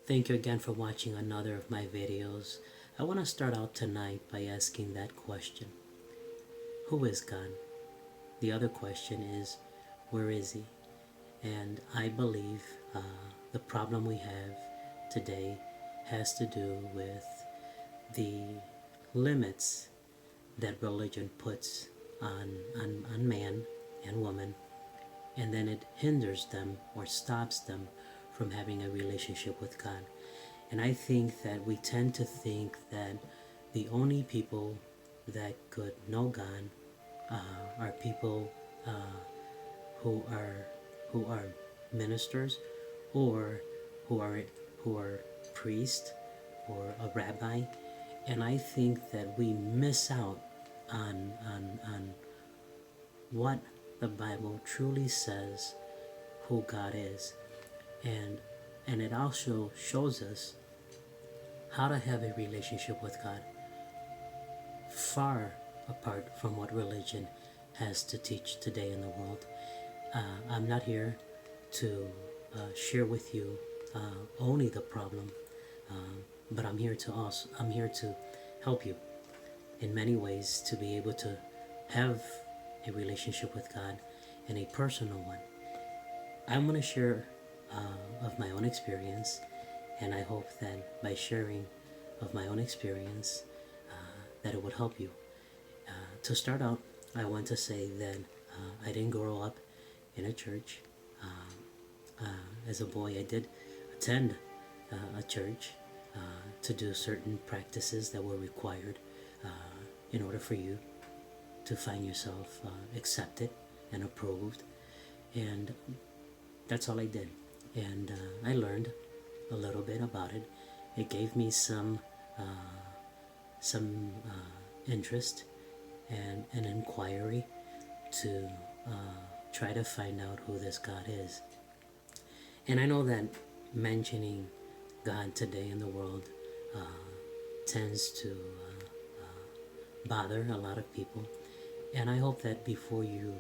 Thank you again for watching another of my videos. I want to start out tonight by asking that question. Who is God? The other question is, where is He? And I believe the problem we have today has to do with the limits that religion puts on man and woman, and then it hinders them or stops them from having a relationship with God. And I think that we tend to think that the only people that could know God are people who are who are ministers, or who are who are priests or a rabbi. And I think that we miss out on what the Bible truly says who God is, and it also shows us how to have a relationship with God, far apart from what religion has to teach today in the world. I'm not here to share with you only the problem, but I'm here to help you in many ways to be able to have a relationship with God, and a personal one. I'm going to share of my own experience, and I hope that by sharing of my own experience, that it would help you. To start out, I want to say that I didn't grow up in a church. As a boy, I did attend a church to do certain practices that were required in order for you to find yourself accepted and approved. And that's all I did. And I learned a little bit about it. It gave me some interest and an inquiry to try to find out who this God is. And I know that mentioning God today in the world tends to bother a lot of people. And I hope that before you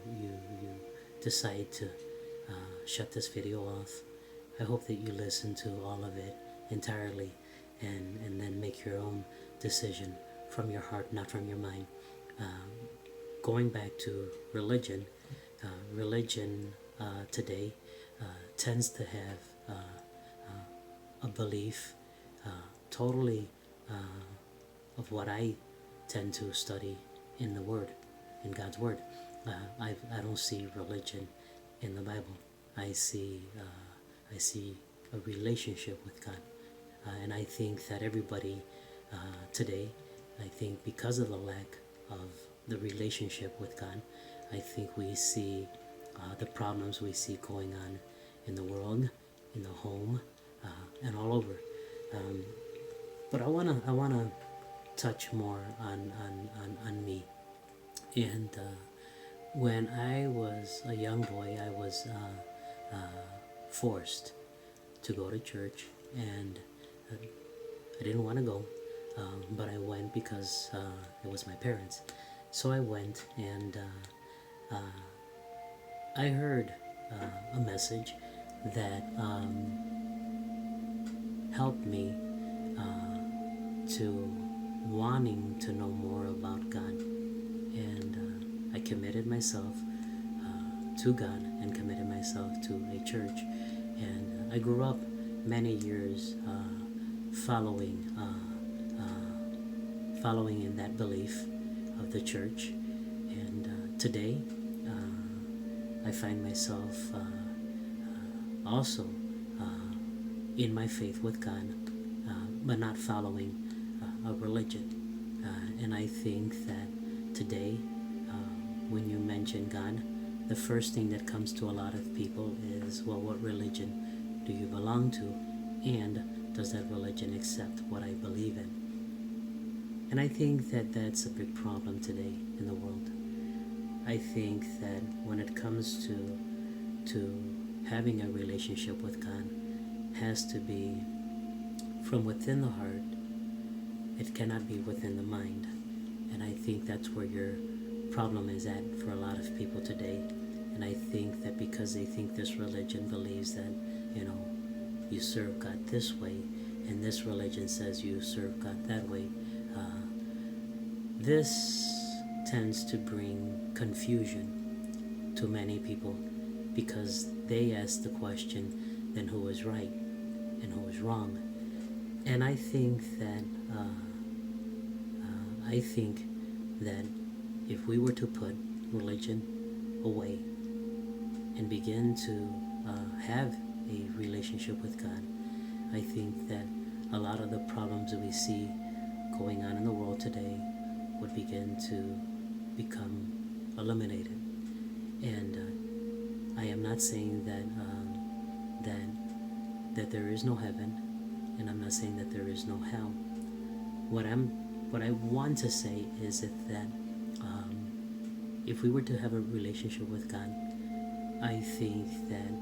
decide to shut this video off, I hope that you listen to all of it entirely, and then make your own decision from your heart, not from your mind. Going back to religion, religion today tends to have a belief totally of what I tend to study in the Word, in God's Word. I don't see religion in the Bible. I see a relationship with God, and I think that everybody today, I think because of the lack of the relationship with God, I think we see the problems we see going on in the world, in the home, and all over. But I wanna touch more on me. And when I was a young boy, I was forced to go to church, and I didn't want to go, but I went because it was my parents. So I went, and I heard a message that helped me to wanting to know more about God. And I committed myself to God, and committed myself to a church. And I grew up many years following in that belief of the church. And today I find myself also in my faith with God, but not following a religion. And I think that today, when you mention God, the first thing that comes to a lot of people is, well, what religion do you belong to? And does that religion accept what I believe in? And I think that that's a big problem today in the world. I think that when it comes to having a relationship with God, has to be from within the heart. It cannot be within the mind. And I think that's where your problem is at for a lot of people today. And I think that because they think this religion believes that, you serve God this way, and this religion says you serve God that way. This tends to bring confusion to many people because they ask the question, then who is right and who is wrong? And I think that if we were to put religion away and begin to have a relationship with God, I think that a lot of the problems that we see going on in the world today would begin to become eliminated. And I am not saying that there is no heaven, and I'm not saying that there is no hell. What I want to say is that if we were to have a relationship with God, I think that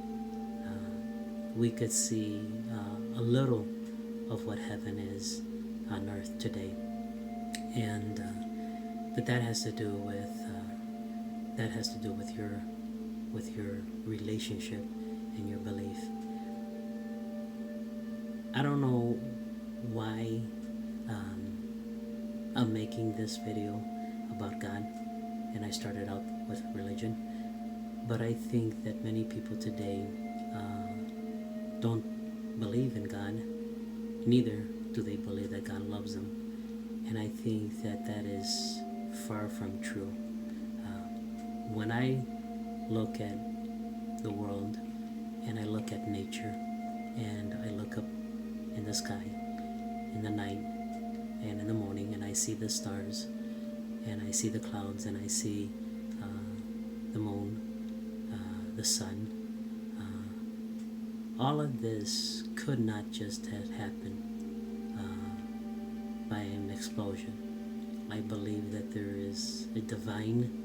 we could see a little of what heaven is on earth today, and but that has to do with your relationship and your belief. I don't know why I'm making this video about God, and I started out with religion, but I think that many people today don't believe in God, neither do they believe that God loves them, and I think that is far from true. When I look at the world and I look at nature and I look up in the sky in the night and in the morning, and I see the stars and I see the clouds and I see the moon, the sun, all of this could not just have happened by an explosion. I believe that there is a divine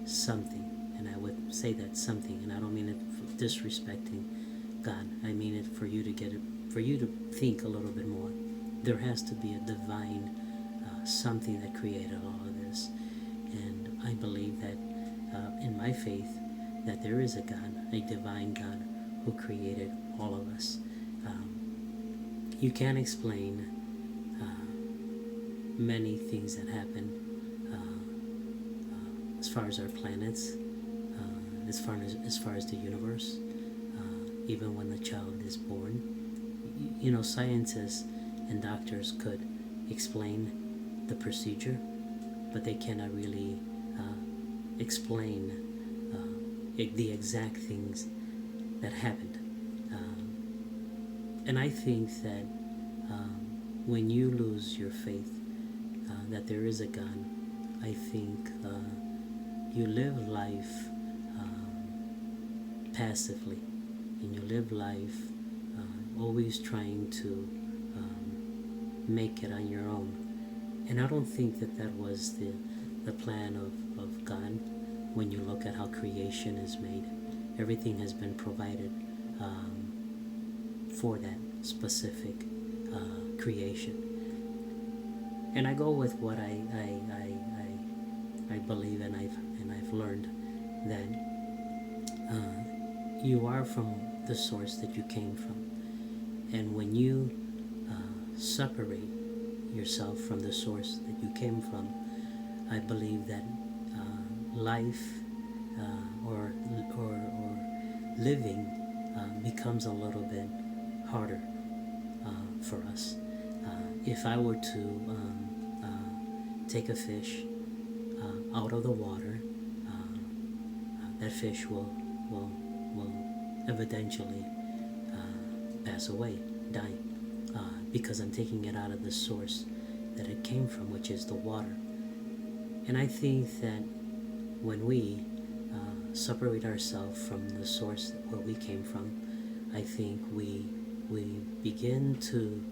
something, and I would say that something, and I don't mean it for disrespecting God. I mean it for you to think a little bit more. There has to be a divine something that created all of this, and I believe that in my faith that there is a God, a divine God who created all of us. You can't explain many things that happen as far as our planets, as far as the universe, even when the child is born. Scientists and doctors could explain the procedure, but they cannot really explain the exact things that happened. And I think that when you lose your faith that there is a God, I think you live life passively, and you live life always trying to make it on your own. And I don't think that was the plan of God. When you look at how creation is made, everything has been provided for that specific creation. And I go with what I believe, and I've learned that you are from the source that you came from, and when you separate yourself from the source that you came from, I believe that life or living becomes a little bit harder for us. If I were to take a fish out of the water, that fish will eventually pass away, die, because I'm taking it out of the source that it came from, which is the water. And I think that when we separate ourselves from the source where we came from, I think we begin to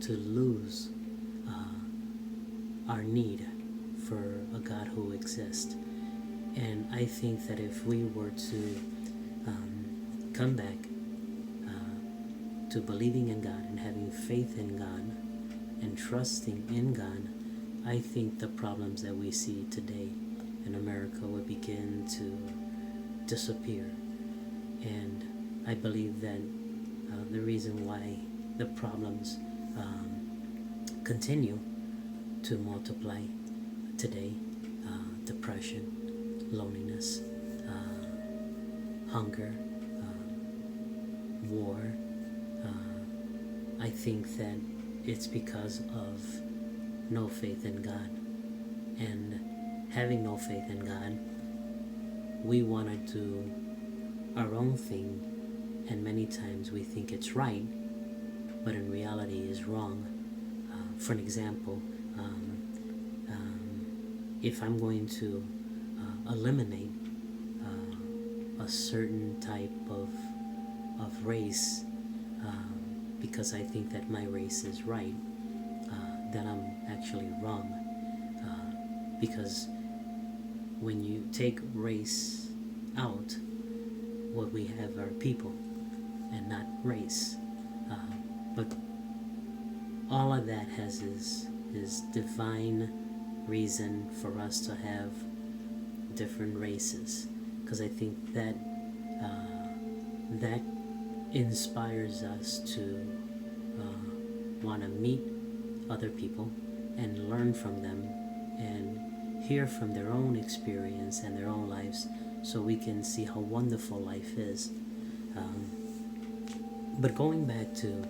lose our need for a God who exists. And I think that if we were to come back to believing in God and having faith in God and trusting in God, I think the problems that we see today in America would begin to disappear. And I believe that the reason why the problems continue to multiply today. Depression, loneliness, hunger, war. I think that it's because of no faith in God. And having no faith in God, we want to do our own thing, and many times we think it's right, but in reality is wrong. For an example, if I'm going to eliminate a certain type of race because I think that my race is right, then I'm actually wrong. Because when you take race out, what we have are people and not race. But all of that has his divine reason for us to have different races, because I think that that inspires us to want to meet other people and learn from them and hear from their own experience and their own lives, so we can see how wonderful life is. But going back to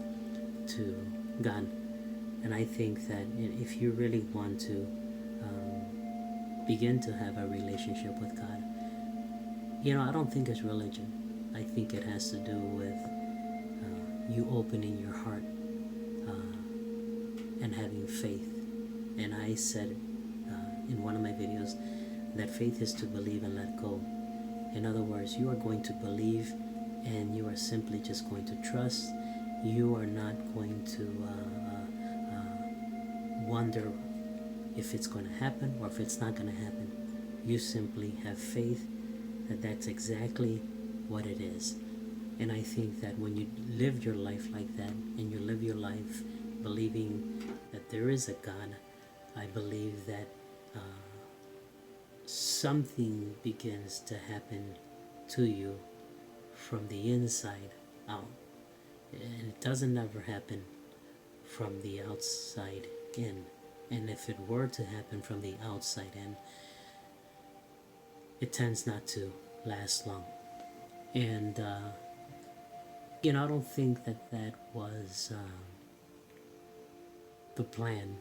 God, and I think that if you really want to begin to have a relationship with God, I don't think it's religion. I think it has to do with you opening your heart and having faith. And I said in one of my videos that faith is to believe and let go. In other words, you are going to believe and you are simply just going to trust. You are not going to wonder if it's going to happen or if it's not going to happen. You simply have faith that that's exactly what it is. And I think that when you live your life like that, and you live your life believing that there is a God, I believe that something begins to happen to you from the inside out. And it doesn't ever happen from the outside in. And if it were to happen from the outside in, it tends not to last long. And I don't think that was the plan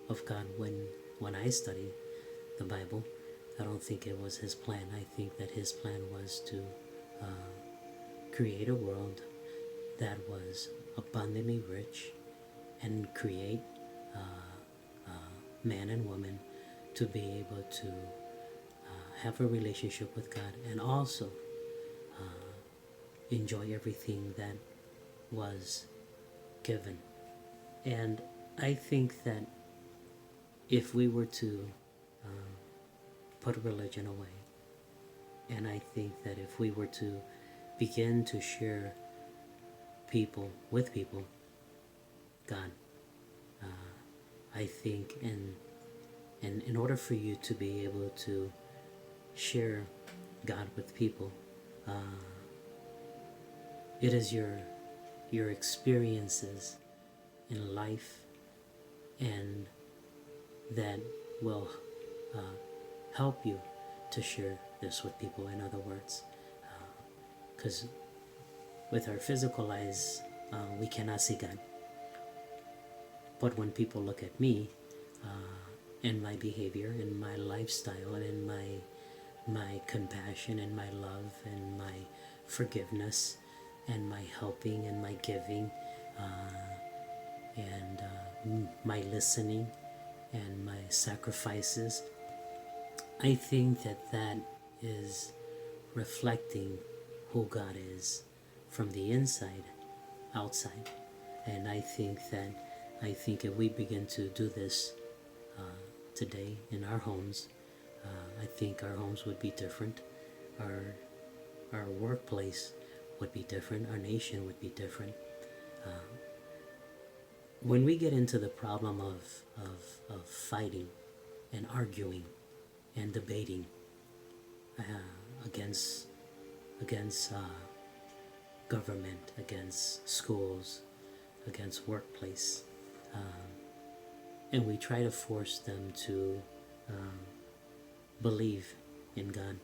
of God when I studied the Bible. I don't think it was his plan. I think that his plan was to create a world that was abundantly rich and create man and woman to be able to have a relationship with God, and also enjoy everything that was given. And I think that if we were to put religion away, and I think that if we were to begin to share people with people, God, I think in order for you to be able to share God with people, it is your experiences in life and that will help you to share this with people. In other words, because with our physical eyes we cannot see God, but when people look at me and my behavior and my lifestyle and in my compassion and my love and my forgiveness and my helping and my giving and my listening and my sacrifices, I think that is reflecting who God is from the inside outside. And I think if we begin to do this today in our homes, I think our homes would be different, our workplace would be different, our nation would be different. When we get into the problem of fighting and arguing and debating against government, against schools, against workplace, and we try to force them to believe in God.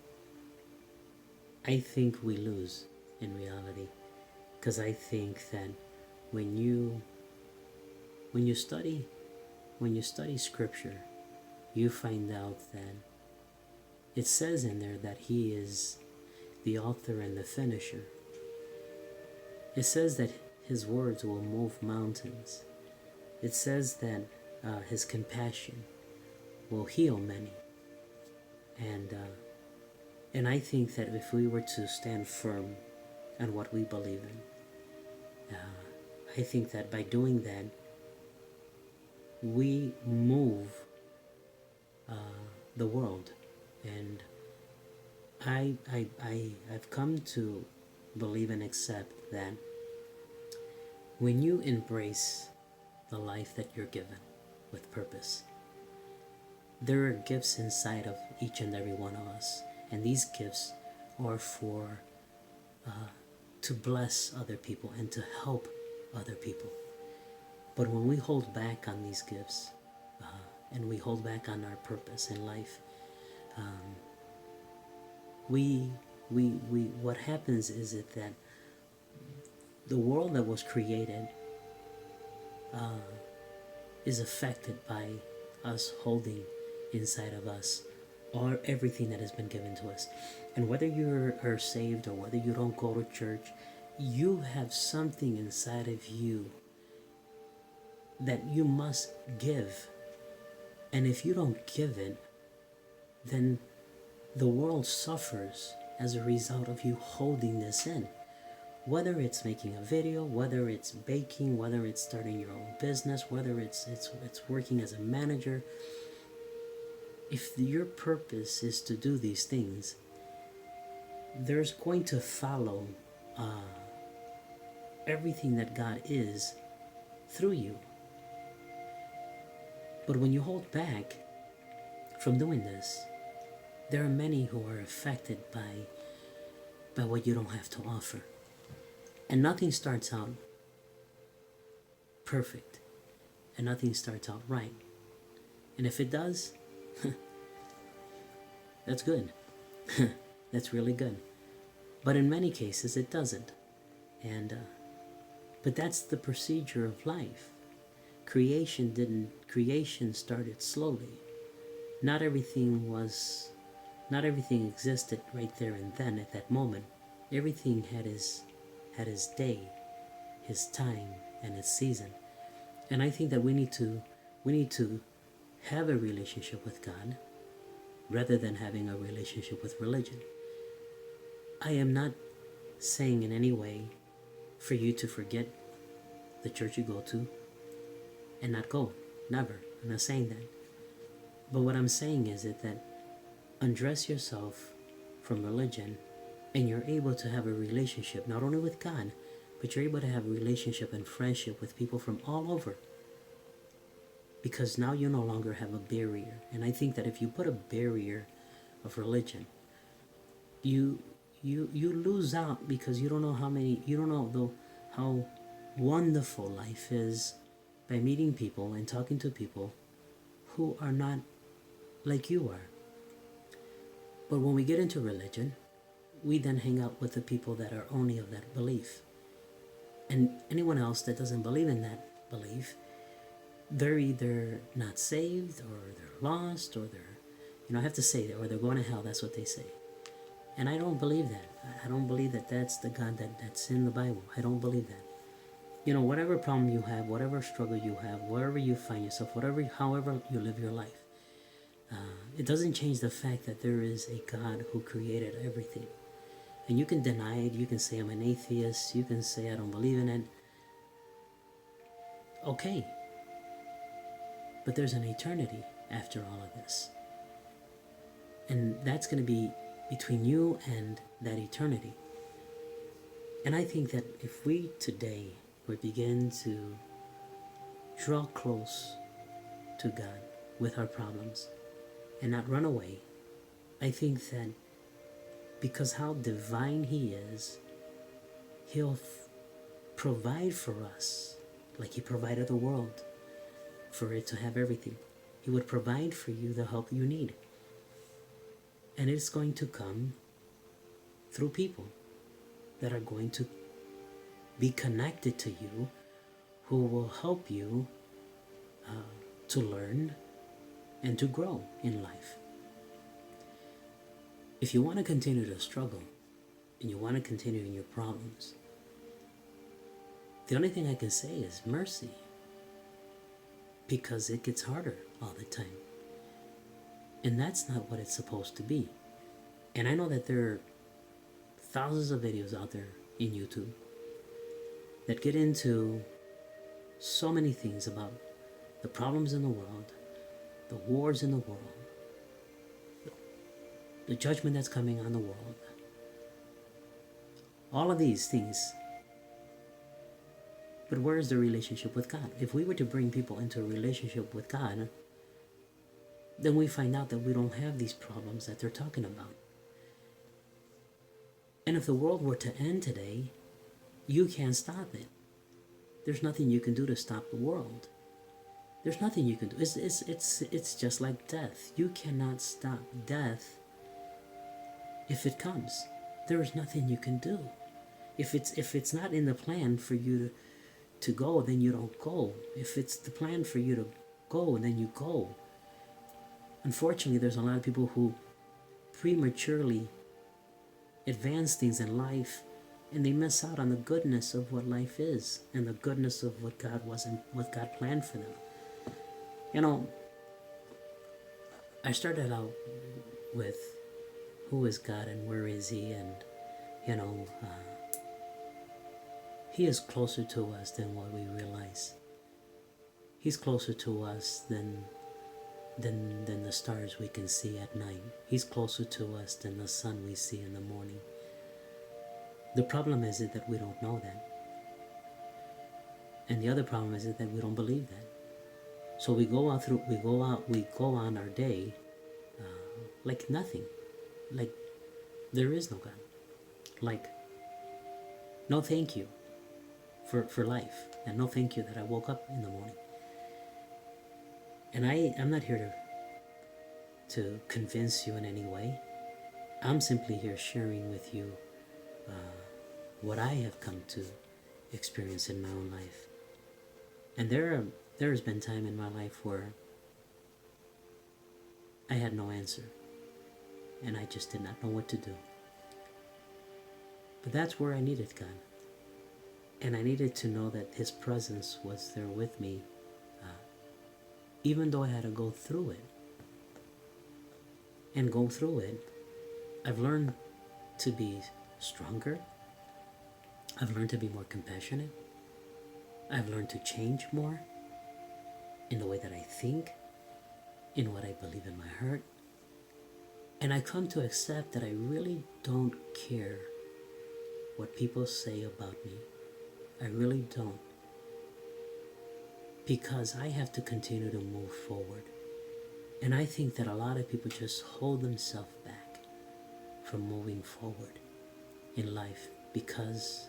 I think we lose in reality, because I think that when you when you study scripture, you find out that it says in there that he is the author and the finisher. It says that his words will move mountains. It says that his compassion will heal many. And I think that if we were to stand firm on what we believe in, I think that by doing that, we move the world. And I've come to believe and accept that when you embrace the life that you're given with purpose, there are gifts inside of each and every one of us, and these gifts are for to bless other people and to help other people. But when we hold back on these gifts, and we hold back on our purpose in life, what happens is that the world that was created is affected by us holding inside of us or everything that has been given to us. And whether you are saved or whether you don't go to church, you have something inside of you that you must give. And if you don't give it, then the world suffers as a result of you holding this in. Whether it's making a video, whether it's baking, whether it's starting your own business, whether it's working as a manager, if your purpose is to do these things, there's going to follow everything that God is through you. But when you hold back from doing this, there are many who are affected by what you don't have to offer. And nothing starts out perfect, and nothing starts out right. And if it does, that's good. That's really good. But in many cases, it doesn't. But that's the procedure of life. Creation started slowly. Not everything existed right there and then at that moment. Everything had his day, his time, and his season. And I think that we need to have a relationship with God rather than having a relationship with religion. I am not saying in any way for you to forget the church you go to and not go. Never. I'm not saying that. But what I'm saying is that undress yourself from religion, and you're able to have a relationship not only with God, but you're able to have a relationship and friendship with people from all over. Because now you no longer have a barrier. And I think that if you put a barrier of religion, you lose out, because you don't know how wonderful life is by meeting people and talking to people who are not like you are. But when we get into religion, we then hang out with the people that are only of that belief. And anyone else that doesn't believe in that belief, they're either not saved, or they're lost, or they're, I have to say that, or they're going to hell. That's what they say. And I don't believe that. I don't believe that that's the God that's in the Bible. I don't believe that. Whatever problem you have, whatever struggle you have, wherever you find yourself, however you live your life, it doesn't change the fact that there is a God who created everything. And you can deny it. You can say I'm an atheist. You can say I don't believe in it. Okay. But there's an eternity after all of this. And that's going to be between you and that eternity. And I think that if we today would begin to draw close to God with our problems and not run away, I think that because how divine He is, He'll provide for us like He provided the world for it to have everything. He would provide for you the help you need. And it's going to come through people that are going to be connected to you, who will help you to learn and to grow in life. If you want to continue to struggle and you want to continue in your problems, the only thing I can say is mercy, because it gets harder all the time. And that's not what it's supposed to be. And I know that there are thousands of videos out there in YouTube that get into so many things about the problems in the world, the wars in the world, the judgment that's coming on the world. All of these things. But where is the relationship with God? If we were to bring people into a relationship with God, then we find out that we don't have these problems that they're talking about. And if the world were to end today, you can't stop it. There's nothing you can do to stop the world. There's nothing you can do. It's just like death. You cannot stop death if it comes. There is nothing you can do. If it's not in the plan for you to go, then you don't go. If it's the plan for you to go, then you go. Unfortunately, there's a lot of people who prematurely advance things in life, and they miss out on the goodness of what life is and the goodness of what God planned for them. You know, I started out with who is God and where is He, and you know, He is closer to us than what we realize. He's closer to us than the stars we can see at night. He's closer to us than the sun we see in the morning. The problem is that we don't know that. And the other problem is that we don't believe that. So we go on our day like nothing. Like there is no God. Like no thank you for life. And no thank you that I woke up in the morning. And I'm not here to convince you in any way. I'm simply here sharing with you what I have come to experience in my own life. And there has been time in my life where I had no answer. And I just did not know what to do. But that's where I needed God. And I needed to know that His presence was there with me, even though I had to go through it. And go through it, I've learned to be stronger. I've learned to be more compassionate. I've learned to change more in the way that I think, in what I believe in my heart. And I come to accept that I really don't care what people say about me. I really don't. Because I have to continue to move forward. And I think that a lot of people just hold themselves back from moving forward in life because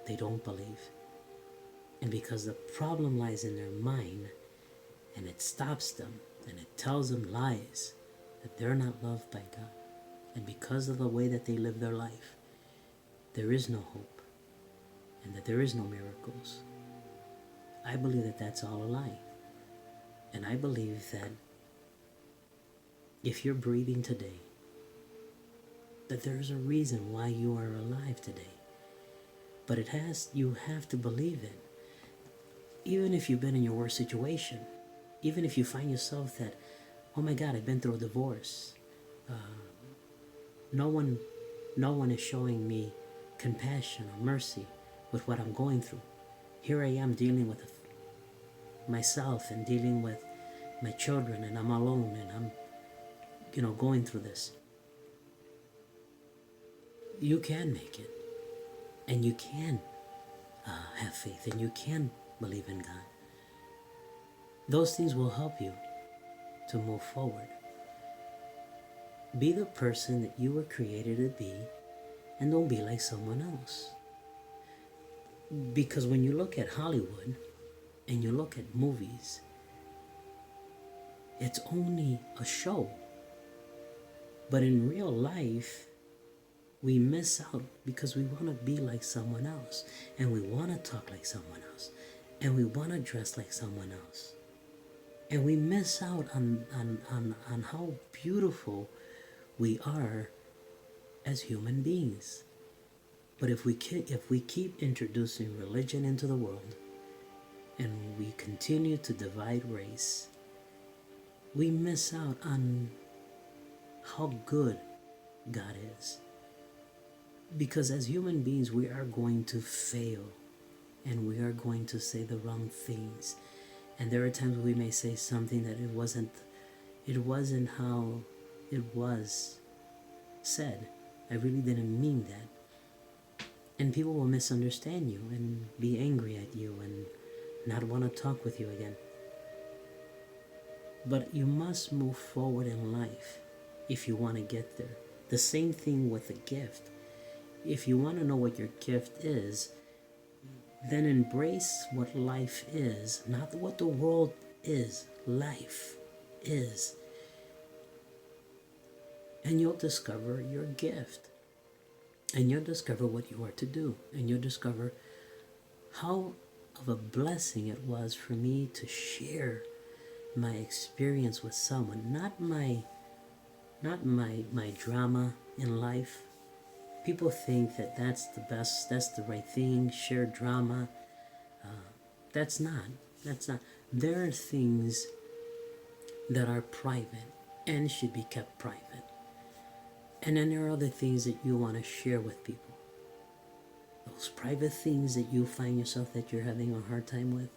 they don't believe. And because the problem lies in their mind, and it stops them, and it tells them lies that they're not loved by God. And because of the way that they live their life, there is no hope, and that there is no miracles. I believe that that's all a lie. And I believe that if you're breathing today, that there's a reason why you are alive today. But you have to believe it. Even if you've been in your worst situation, even if you find yourself that, oh my God, I've been through a divorce. No one is showing me compassion or mercy with what I'm going through. Here I am dealing with myself and dealing with my children, and I'm alone, and I'm going through this. You can make it, and you can have faith, and you can believe in God. Those things will help you to move forward. Be the person that you were created to be, and don't be like someone else. Because when you look at Hollywood and you look at movies, it's only a show. But in real life, we miss out because we want to be like someone else, and we want to talk like someone else, and we want to dress like someone else. And we miss out on how beautiful we are as human beings. But if we keep introducing religion into the world and we continue to divide race, we miss out on how good God is. Because as human beings, we are going to fail and we are going to say the wrong things. And there are times we may say something that it wasn't how it was said. I really didn't mean that. And people will misunderstand you and be angry at you and not want to talk with you again. But you must move forward in life if you want to get there. The same thing with a gift. If you want to know what your gift is, then embrace what life is, not what the world is. Life is. And you'll discover your gift. And you'll discover what you are to do. And you'll discover how of a blessing it was for me to share my experience with someone, not my drama in life. People think that that's the best, that's the right thing, share drama. That's not. There are things that are private and should be kept private. And then there are other things that you want to share with people. Those private things that you find yourself that you're having a hard time with,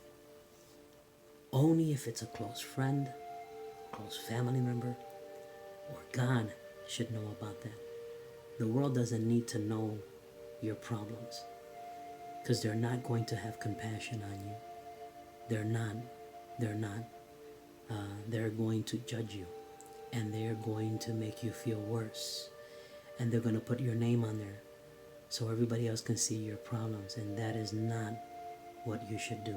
only if it's a close friend, close family member, or God should know about that. The world doesn't need to know your problems because they're not going to have compassion on you. They're not. They're going to judge you, and they're going to make you feel worse, and they're going to put your name on there so everybody else can see your problems, and that is not what you should do.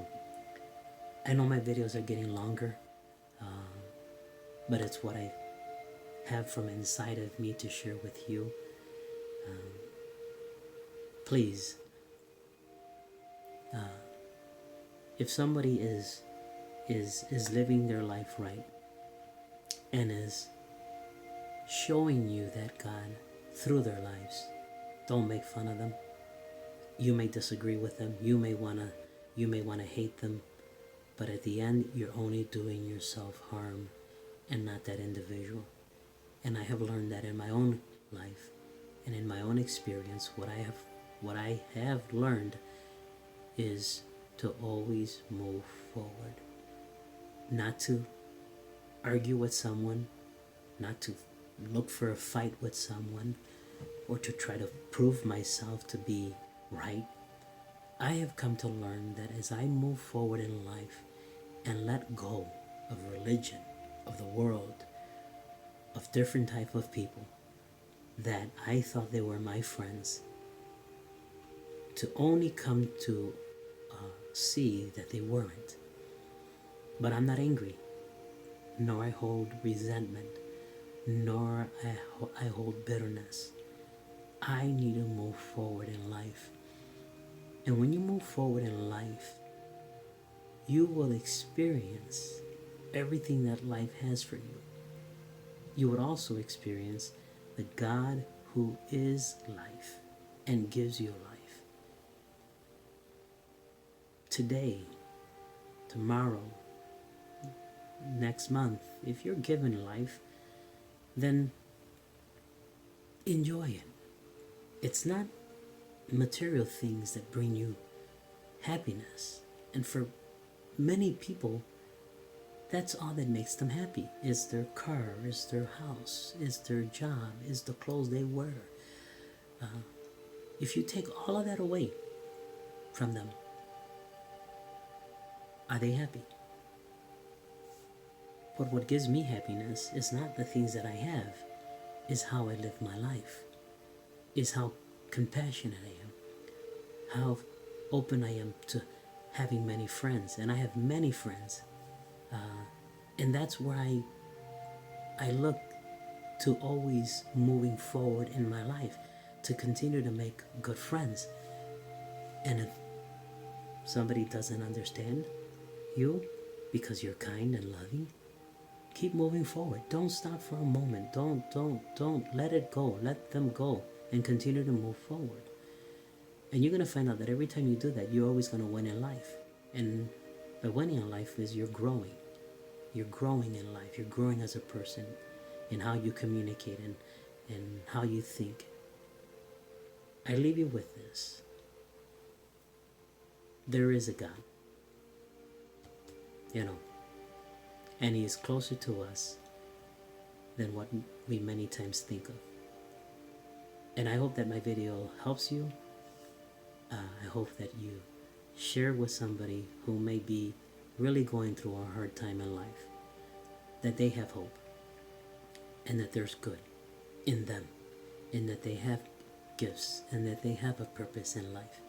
I know my videos are getting longer, but it's what I have from inside of me to share with you. Please, if somebody is living their life right and is showing you that God through their lives, don't make fun of them. You may disagree with them. You may wanna hate them, but at the end, you're only doing yourself harm and not that individual. And I have learned that in my own life and in my own experience. What I have learned is to always move forward, not to argue with someone, not to look for a fight with someone, or to try to prove myself to be right. I have come to learn that as I move forward in life and let go of religion, of the world, of different type of people that I thought they were my friends, to only come to see that they weren't. But I'm not angry, nor I hold resentment, nor I hold bitterness. I need to move forward in life. And when you move forward in life, you will experience everything that life has for you. You would also experience the God who is life and gives you life. Today, tomorrow, next month, if you're given life, then enjoy it. It's not material things that bring you happiness. And for many people, that's all that makes them happy. Is their car, is their house, is their job, is the clothes they wear. If you take all of that away from them, are they happy? But what gives me happiness is not the things that I have, is how I live my life, is how compassionate I am, how open I am to having many friends, and I have many friends, and that's where I look to always moving forward in my life, to continue to make good friends. And if somebody doesn't understand you because you're kind and loving, keep moving forward. Don't stop for a moment. Don't let it go. Let them go and continue to move forward. And you're going to find out that every time you do that, you're always going to win in life. And by winning in life is you're growing. You're growing in life. You're growing as a person in how you communicate and how you think. I leave you with this. There is a God, and He is closer to us than what we many times think of. And I hope that my video helps you. I hope that you share with somebody who may be really going through a hard time in life, that they have hope, and that there's good in them, and that they have gifts, and that they have a purpose in life.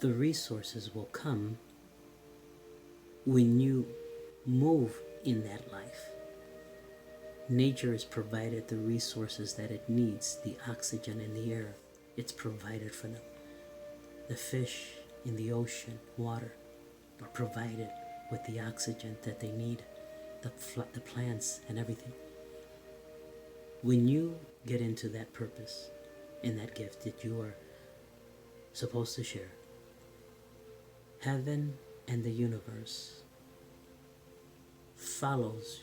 The resources will come when you move in that life. Nature has provided the resources that it needs, the oxygen in the air, it's provided for them. The fish in the ocean, water, are provided with the oxygen that they need, the plants and everything. When you get into that purpose and that gift that you are supposed to share, heaven and the universe follows